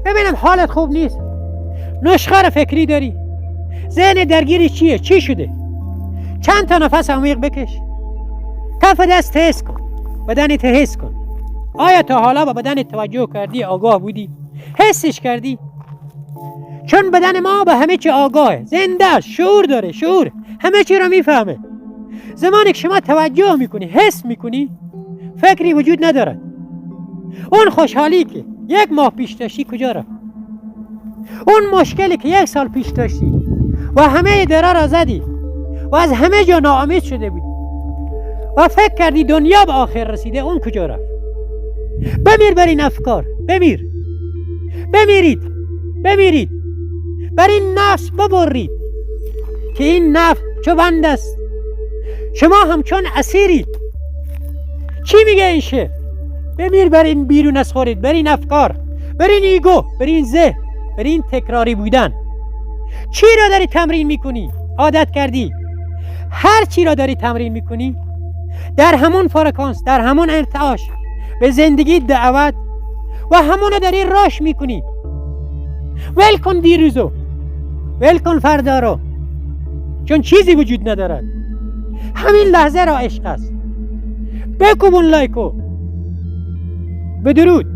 ببینم حالت خوب نیست، نشخوار فکری داری، ذهن درگیری چیه؟ چی شده؟ چند تا نفس عمیق بکش، کف دست حس کن، بدنت حس کن. آیا تا حالا به بدنت توجه کردی؟ آگاه بودی؟ حسش کردی؟ چون بدن ما به همه چی آگاهه، زنده است، شعور داره، شعور همه چی رو میفهمه. زمانی که شما توجه میکنی، حس میکنی، فکری وجود ندارد. اون خوشحالی که 1 ماه پیش داشتی کجا رفت؟ اون مشکلی که 1 سال پیش داشتی و همه درا را زدی و از همه جا ناامید شده بودی و فکر کردی دنیا به آخر رسیده، اون کجا رفت؟ بمیر بر این افکار، بمیر، بمیرید، بر این نفس ببرید که این نفس چو بند است، شما همچون اسیرید. چی میگه این شعر؟ بمیر بر این بیرون از خودت، بر این افکار، بر این ایگو، بر این ذهن، بر این تکراری بودن. چی را داری تمرین میکنی؟ عادت کردی. هر چی را داری تمرین میکنی در همون فرکانس، در همون ارتعاش به زندگی دعوت و همون داری راش میکنی. ول کن دیروزو، ول کن فردا رو، چون چیزی وجود ندارد. همین لحظه را عشق است. بکوبون لایکو. بدرود.